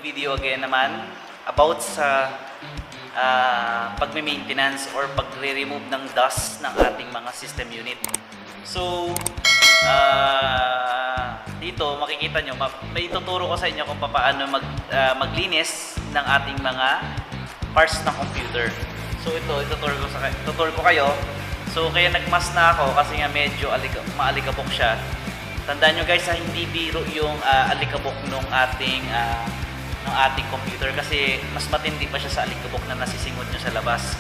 video again naman about sa pagme-maintenance or pagre-remove ng dust ng ating mga system unit. So, dito makikita nyo, may ituturo ko sa inyo kung paano maglinis ng ating mga parts ng computer. So ito, ituturo ko kayo. So kaya nagmas na ako kasi nga medyo maalikabok siya. Tandaan nyo guys, hindi biro yung alikabok ng ating computer kasi mas matindi pa siya sa alikabok na nasisingot nyo sa labas.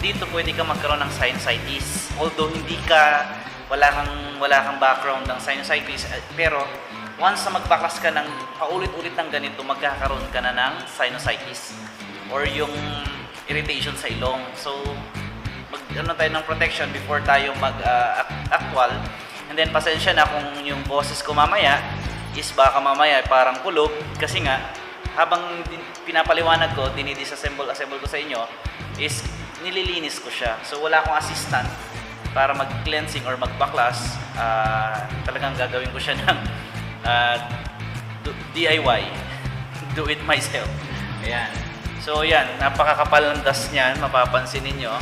Dito pwede ka magkaroon ng sinusitis. Although wala kang background ng sinusitis, pero once na magbakas ka ng paulit-ulit ng ganito, magkakaroon ka na ng sinusitis or yung irritation sa ilong. So ano tayo ng protection before tayo actual. And then pasensya na kung yung boses ko mamaya is baka mamaya parang kulog kasi nga habang pinapaliwanag ko, dinidisassemble ko sa inyo is nililinis ko siya. So wala akong assistant para mag-cleansing or magbaklas. Talagang gagawin ko siya ng DIY. Do it myself. Ayan. So yan, napakakapal ng dust niyan, mapapansin ninyo.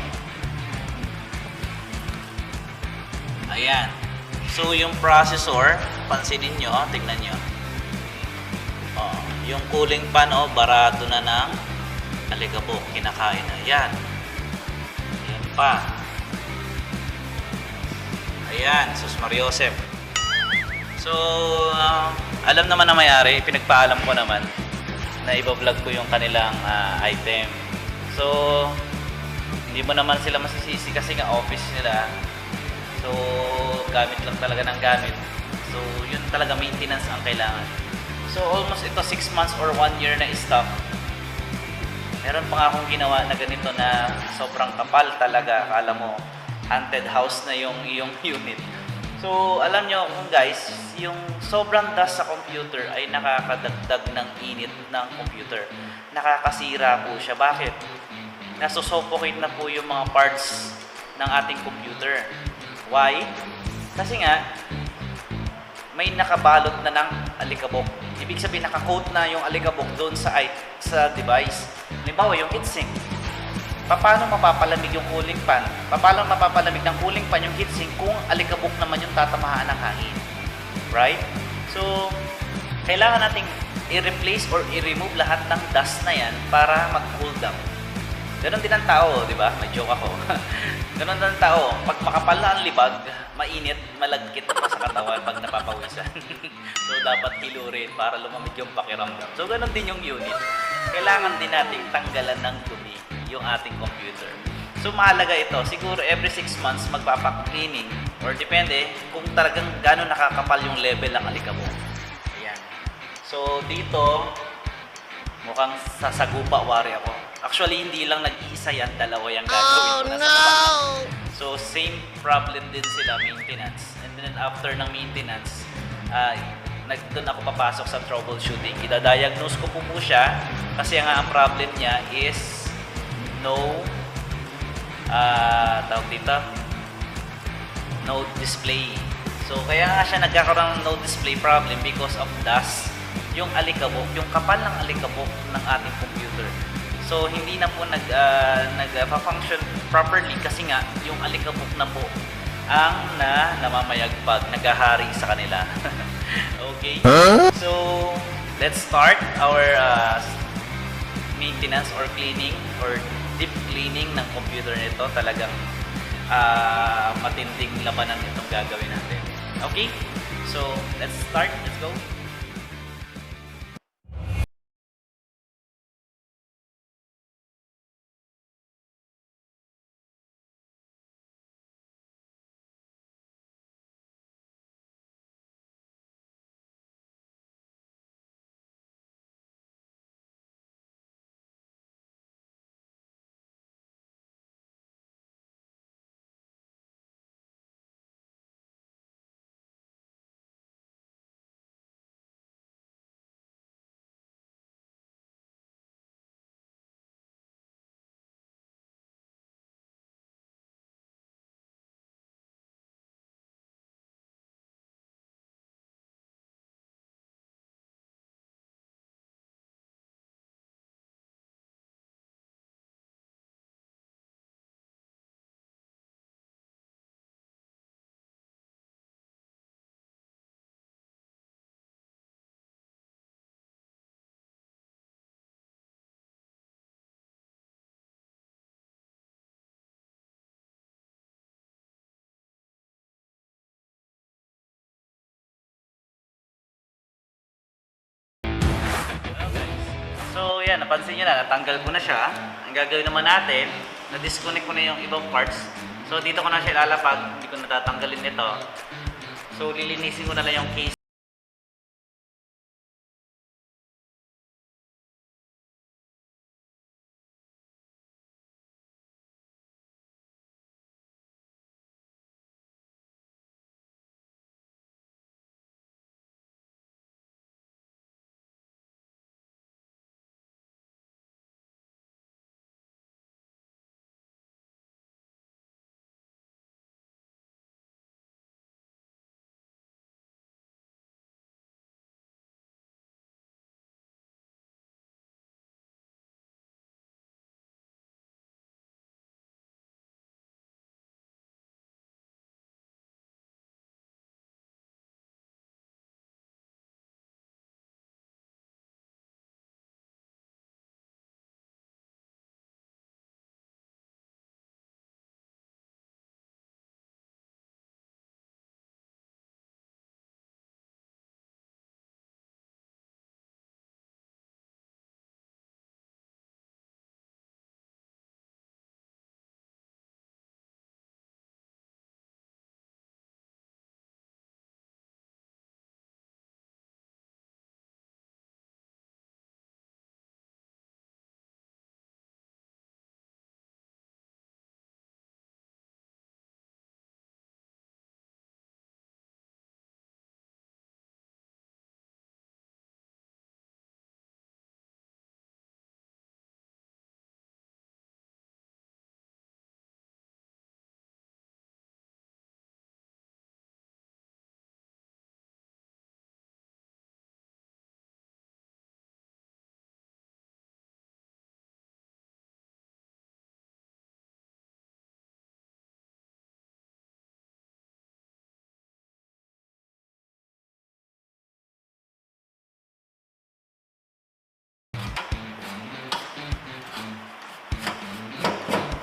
Ayan. So yung processor, pansinin nyo, tingnan nyo. Oh, yung cooling fan, barado na ng alikabok, kinakain na. Yan. Yan pa. Ayan, sus Mariosep. So, alam naman na may-ari, pinagpaalam ko naman na iba-vlog ko yung kanilang item. So, hindi mo naman sila masisisi kasi nga office nila. So, gamit lang talaga ng gamit. So, yun talaga maintenance ang kailangan. So, almost ito 6 months or 1 year na stock. Meron pa nga akong ginawa na ganito na sobrang kapal talaga. Akala mo, haunted house na yung iyong unit. So, alam nyo kung guys, yung sobrang dust sa computer ay nakakadagdag ng init ng computer. Nakakasira po siya. Bakit? Nasusuffocate na po yung mga parts ng ating computer. Why? Kasi nga, may nakabalot na ng alikabok. Ibig sabihin, nakacoat na yung alikabok doon sa device. Halimbawa, yung heatsink. Paano mapapalamig yung cooling fan? Paano mapapalamig ng cooling fan yung heatsink kung alikabok naman yung tatamahaan ng hangin? Right? So, kailangan nating i-replace or i-remove lahat ng dust na yan para mag-cool down. Ganon din ang tao, di ba? May joke ako. Ganon din ang tao. Pag makapal na ang libag, mainit, malagkit pa sa katawan pag napapawisan. So, dapat hilurin para lumamig yung pakiramdam. So, ganon din yung unit. Kailangan din natin tanggalan ng dumi yung ating computer. So, mahalaga ito. Siguro every 6 months magpapa-cleaning or depende kung talagang gano'n nakakapal yung level ng alikabok. Ayan. So, dito, mukhang sasagupa wari ako. Actually, hindi lang nag-iisa yan, dalawa yung gagawin ko na sa kabang. So, same problem din sila, maintenance. And then after ng maintenance, doon ako papasok sa troubleshooting. Ida-diagnose ko po siya kasi nga ang problem niya is tawag dito, no display. So, kaya nga siya nagkakaroon ng no display problem because of dust. Yung alikabok, yung kapal ng alikabok ng ating computer. So, hindi na po nag-function properly kasi nga yung alikabok na po ang namamayagpag, naghahari sa kanila. Okay? So, let's start our maintenance or cleaning or deep cleaning ng computer nito. Talagang matinding labanan itong gagawin natin. Okay? So, let's start. Let's go. yan, napansin nyo na, natanggal ko na siya. Ang gagawin naman natin, na-disconnect ko na yung ibang parts. So dito ko na siya ilalapag, hindi ko natatanggalin nito. So lilinisin ko na lang yung case.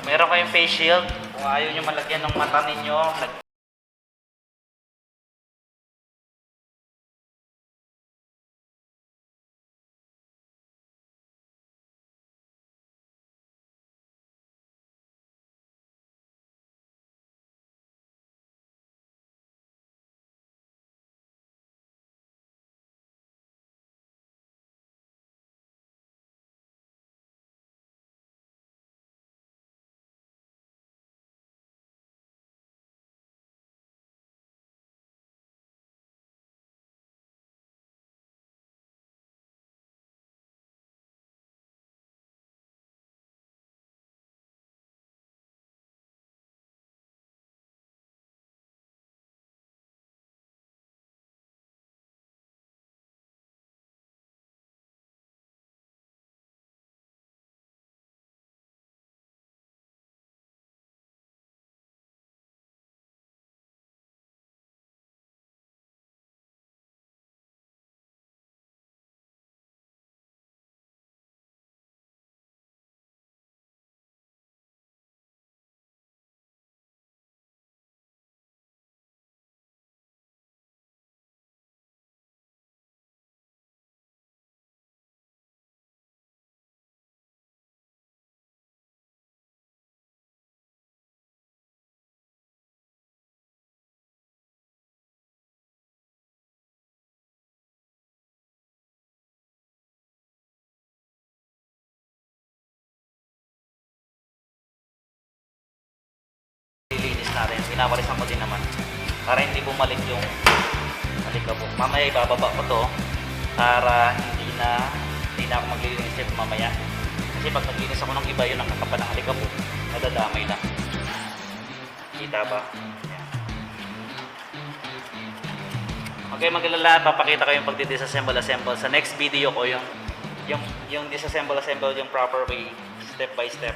Meron kayong face shield, kung ayaw nyo malagyan ng mata ninyo, lilinis natin. Pinapalisan ko din naman para hindi bumalik yung alikabok. Mamaya ibababa ko to para hindi na ako maglilinis ito mamaya. Kasi pag naglinis ako ng iba, yun ang kakapa ng alikabok, nadadamay na. Kita ba? Ayan. Okay, mag-alala, papakita ko yung pagdi-disassemble-assemble sa next video ko, yung disassemble-assemble yung proper way, step by step.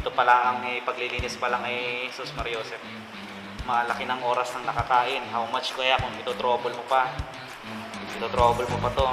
ito pa lang ang paglilinis pa lang ay sus Mariosep. Malaki ng oras ng nakakain. How much kaya kung ito trouble mo pa? Ito trouble mo pa to.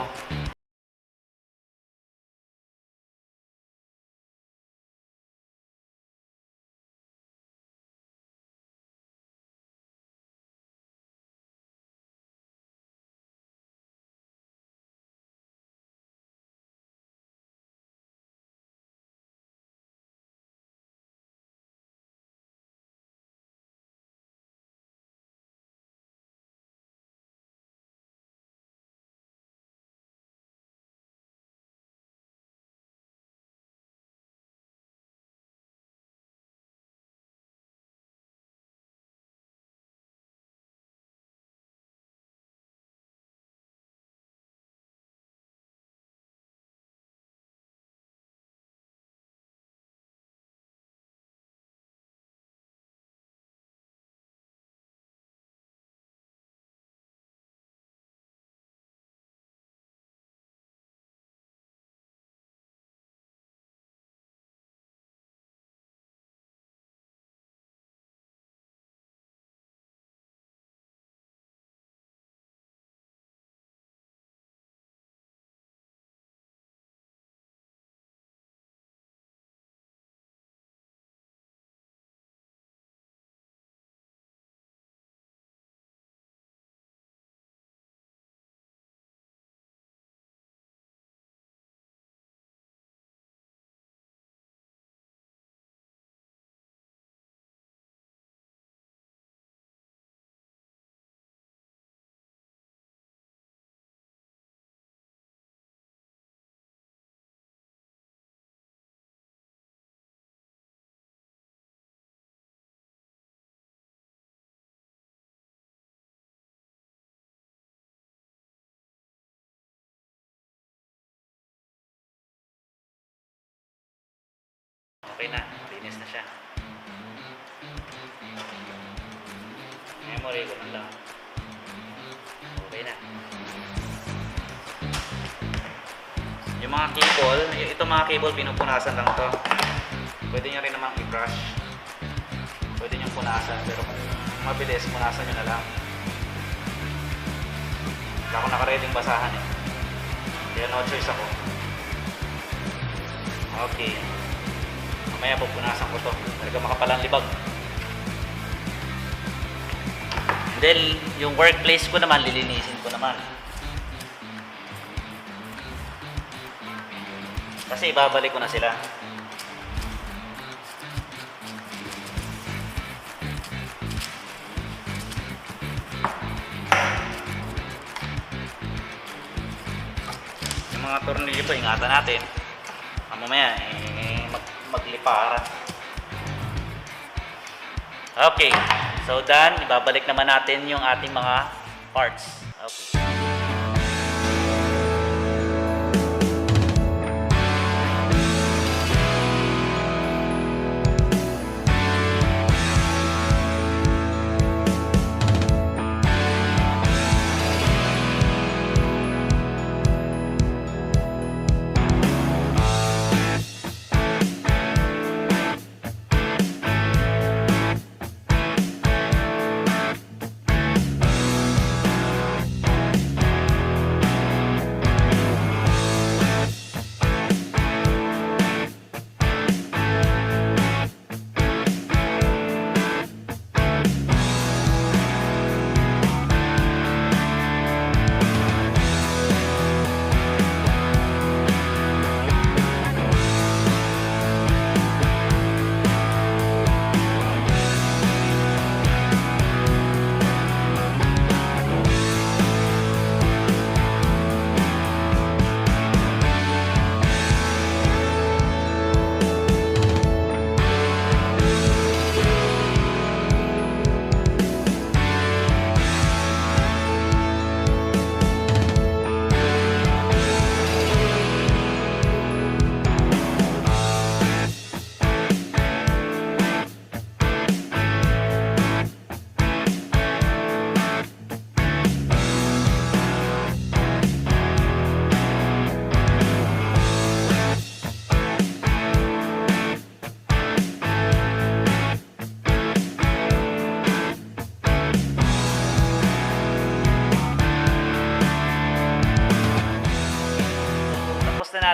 Okay na, linis na siya. Memory ko na lang. Okay na. Yung mga cable, ito mga cable pinupunasan lang to. Pwede nyo rin namang i-brush. Pwede nyo punasan, pero kung mabilis, punasan nyo na lang. Wala ako nakareding basahan eh. Kaya no choice ako. Okay. Mamaya pupunasan ko to. Talaga makapalang libag. And then, yung workplace ko naman, lilinisin ko naman. Kasi ibabalik ko na sila. Yung mga tornilyo po, ingatan natin. Mamaya, maglipara. Okay. So, done. Ibabalik naman natin yung ating mga parts. Okay.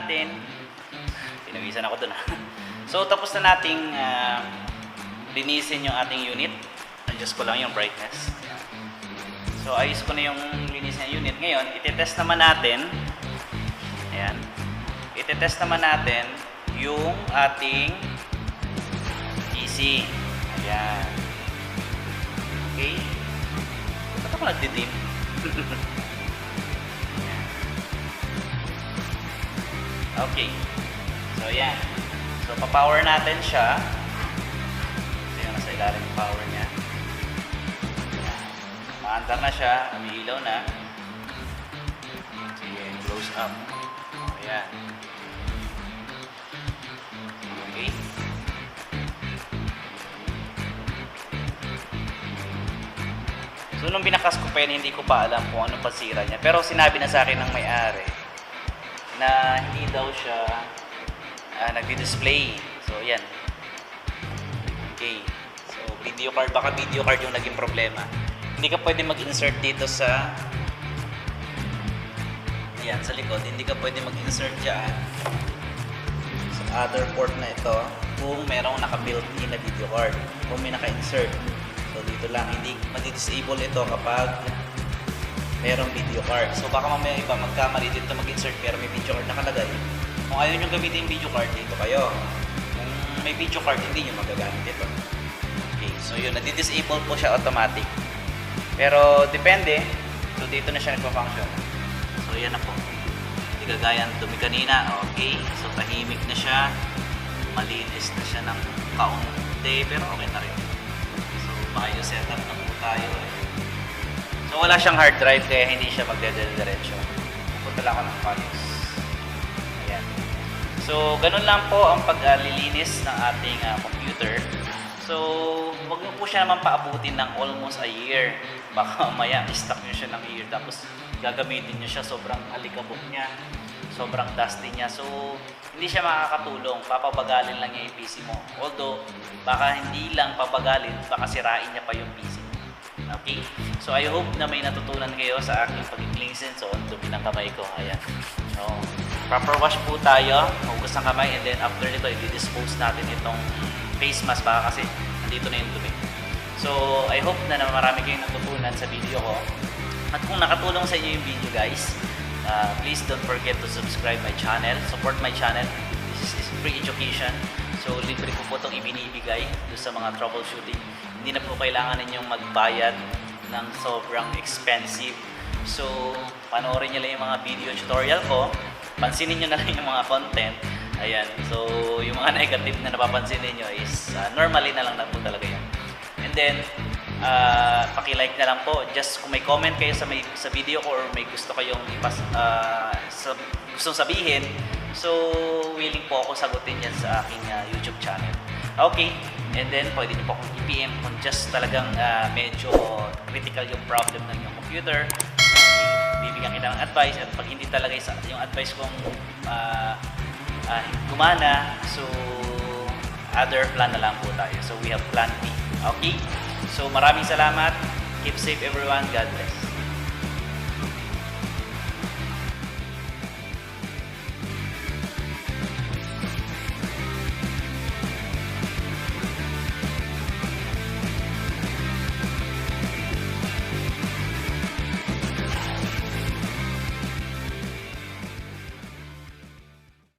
natin. Pinawisan ako dun. So, tapos na nating linisin yung ating unit. Adjust ko lang yung brightness. So, ayos ko na yung linisin ng unit. Ngayon, iti-test naman natin. Ayan. Iti-test naman natin yung ating PC. Ayan. Okay. Ba't ako nagdidim? Okay. So, ayan. So, pa-power natin siya. So, yung nasa ilalim yung power niya. Ayan. Maandar na siya. Umiilaw na. Sige, close up. Ayan. Okay. So, nung binakas ko pa yun, hindi ko pa alam kung anong pasira niya. Pero sinabi na sa akin ng may-ari na hindi daw siya nagdi-display. So, yan. Okay. So, video card. Baka video card yung naging problema. Hindi ka pwede mag-insert dito sa yan, sa likod. Hindi ka pwede mag-insert dyan sa other port na ito kung merong naka-built-in na video card. Kung may naka-insert. So, dito lang. Hindi madi-disable ito kapag merong video card. So, baka mamaya iba magkamali dito mag-insert pero may video card nakalagay. Kung ayaw nyo gamitin yung video card, dito kayo. Kung may video card, hindi nyo magagamit ito. Okay, so yun, nadi-disable po siya automatic. Pero, depende. So, dito na siya nagpa-function. So, yan na po. Hindi kagaya ng dumi kanina. Okay, so tahimik na siya. Malinis na siya ng kaunti, pero okay na rin. So, maayos setup na po tayo. So, wala siyang hard drive kaya hindi siya magdediretso. Punta lang ako ng values. Ayan. So, ganun lang po ang paglilinis ng ating computer. So, wag mo po siya naman paabutin ng almost a year. Baka maya, stock nyo siya ng year. Tapos, gagamitin nyo siya. Sobrang alikabok niya. Sobrang dusty niya. So, hindi siya makakatulong. Papabagalin lang niya yung PC mo. Although, baka hindi lang pabagalin, baka sirain niya pa yung PC mo. Okay? So, I hope na may natutunan kayo sa aking pag-cleansin. So, ang dumi ng kamay ko. Ayan. So, proper wash po tayo. Hugas ng kamay. And then, after nito, i-dispose natin itong face mask. Baka kasi, nandito na yung dumi. So, I hope na marami kayong natutunan sa video ko. At kung nakatulong sa inyo yung video, guys, please don't forget to subscribe my channel. Support my channel. This is free education. So, libre ko po itong ibinibigay doon sa mga troubleshooting. Hindi na po kailangan ninyong magbayad ng sobrang expensive. So, panoorin nyo lang yung mga video tutorial ko. Pansinin nyo na lang yung mga content. Ayan. So, yung mga negative na napapansin niyo is normally na lang po talaga yun. And then, paki-like na lang po. Just kung may comment kayo sa video ko or may gusto kayong gustong sabihin, so willing po ako sagutin yan sa aking YouTube channel. Okay, and then pwede niyo po akong i-PM kung just talagang medyo critical yung problem ng inyong computer. Bibigyan kita ng advice, at pag hindi talaga yung advice kong gumana, so other plan na lang po tayo. So we have plan B. Okay? So maraming salamat. Keep safe everyone. God bless.